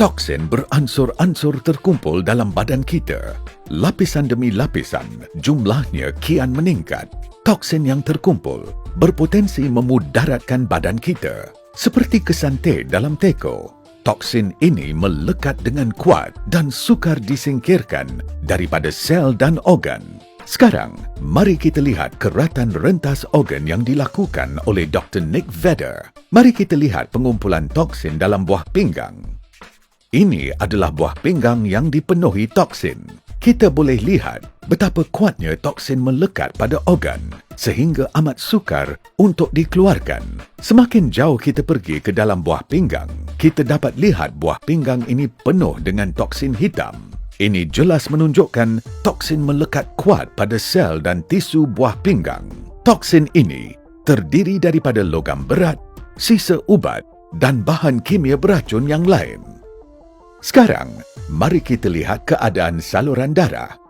Toksin beransur-ansur terkumpul dalam badan kita. Lapisan demi lapisan, jumlahnya kian meningkat. Toksin yang terkumpul berpotensi memudaratkan badan kita. Seperti kesan teh dalam teko, toksin ini melekat dengan kuat dan sukar disingkirkan daripada sel dan organ. Sekarang, mari kita lihat keratan rentas organ yang dilakukan oleh Dr. Nick Vedder. Mari kita lihat pengumpulan toksin dalam buah pinggang. Ini adalah buah pinggang yang dipenuhi toksin. Kita boleh lihat betapa kuatnya toksin melekat pada organ sehingga amat sukar untuk dikeluarkan. Semakin jauh kita pergi ke dalam buah pinggang, kita dapat lihat buah pinggang ini penuh dengan toksin hitam. Ini jelas menunjukkan toksin melekat kuat pada sel dan tisu buah pinggang. Toksin ini terdiri daripada logam berat, sisa ubat dan bahan kimia beracun yang lain. Sekarang, mari kita lihat keadaan saluran darah.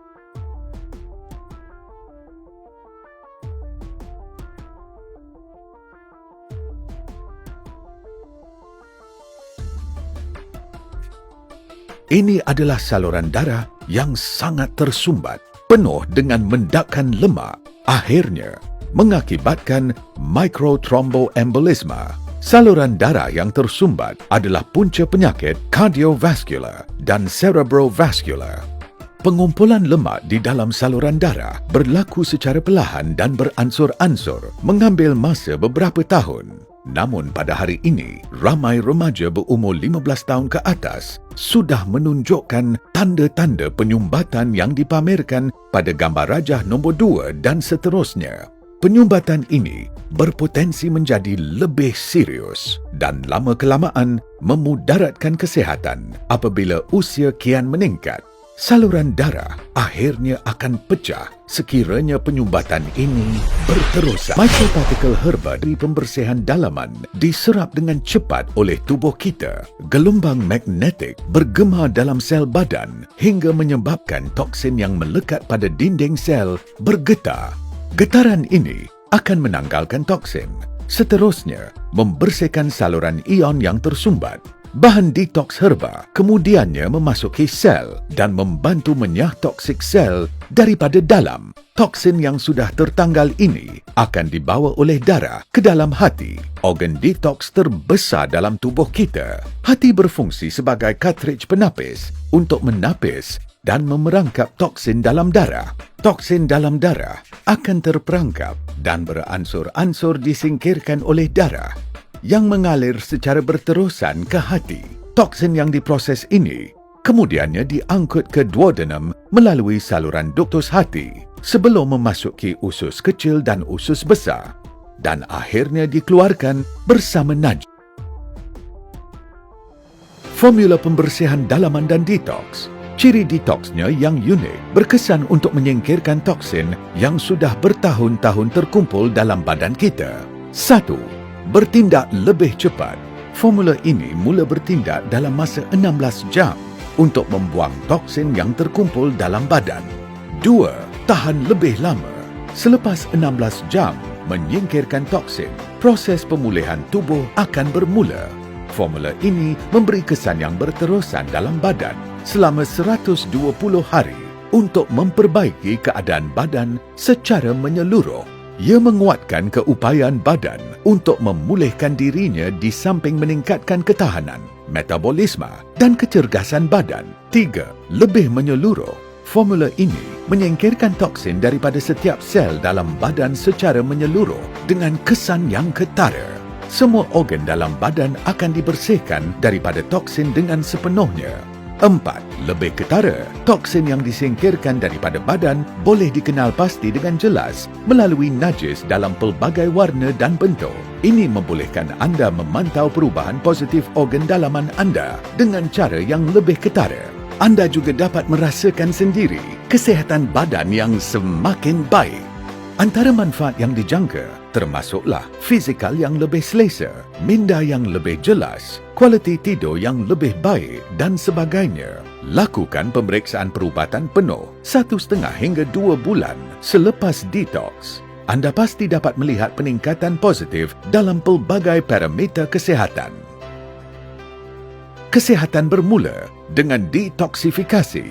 Ini adalah saluran darah yang sangat tersumbat, penuh dengan mendakkan lemak, akhirnya mengakibatkan mikrothromboembolisma. Saluran darah yang tersumbat adalah punca penyakit kardiovaskular dan cerebrovaskular. Pengumpulan lemak di dalam saluran darah berlaku secara perlahan dan beransur-ansur, mengambil masa beberapa tahun. Namun pada hari ini, ramai remaja berumur 15 tahun ke atas sudah menunjukkan tanda-tanda penyumbatan yang dipamerkan pada gambar rajah nombor 2 dan seterusnya. Penyumbatan ini berpotensi menjadi lebih serius dan lama-kelamaan memudaratkan kesihatan apabila usia kian meningkat. Saluran darah akhirnya akan pecah sekiranya penyumbatan ini berterusan. Microparticle herba dari pembersihan dalaman diserap dengan cepat oleh tubuh kita. Gelombang magnetik bergema dalam sel badan hingga menyebabkan toksin yang melekat pada dinding sel bergetar. Getaran ini akan menanggalkan toksin. Seterusnya, membersihkan saluran ion yang tersumbat. Bahan detoks herba kemudiannya memasuki sel dan membantu menyah toksik sel daripada dalam. Toksin yang sudah tertanggal ini akan dibawa oleh darah ke dalam hati, organ detoks terbesar dalam tubuh kita. Hati berfungsi sebagai kartridge penapis untuk menapis dan memerangkap toksin dalam darah. Toksin dalam darah akan terperangkap dan beransur-ansur disingkirkan oleh darah yang mengalir secara berterusan ke hati. Toksin yang diproses ini kemudiannya diangkut ke duodenum melalui saluran duktus hati sebelum memasuki usus kecil dan usus besar dan akhirnya dikeluarkan bersama najis. Formula pembersihan dalaman dan detoks. Ciri detoksnya yang unik berkesan untuk menyingkirkan toksin yang sudah bertahun-tahun terkumpul dalam badan kita. 1. Bertindak lebih cepat. Formula ini mula bertindak dalam masa 16 jam untuk membuang toksin yang terkumpul dalam badan. 2. Tahan lebih lama. Selepas 16 jam menyingkirkan toksin, proses pemulihan tubuh akan bermula. Formula ini memberi kesan yang berterusan dalam badan selama 120 hari untuk memperbaiki keadaan badan secara menyeluruh. Ia menguatkan keupayaan badan untuk memulihkan dirinya di samping meningkatkan ketahanan, metabolisme dan kecergasan badan. 3. Lebih menyeluruh. Formula ini menyingkirkan toksin daripada setiap sel dalam badan secara menyeluruh dengan kesan yang ketara. Semua organ dalam badan akan dibersihkan daripada toksin dengan sepenuhnya. 4. Lebih ketara. Toksin yang disingkirkan daripada badan boleh dikenal pasti dengan jelas melalui najis dalam pelbagai warna dan bentuk. Ini membolehkan anda memantau perubahan positif organ dalaman anda dengan cara yang lebih ketara. Anda juga dapat merasakan sendiri kesihatan badan yang semakin baik. Antara manfaat yang dijangka termasuklah fizikal yang lebih selesa, minda yang lebih jelas, kualiti tidur yang lebih baik dan sebagainya. Lakukan pemeriksaan perubatan penuh 1,5 hingga 2 bulan selepas detoks. Anda pasti dapat melihat peningkatan positif dalam pelbagai parameter kesihatan. Kesihatan bermula dengan detoksifikasi.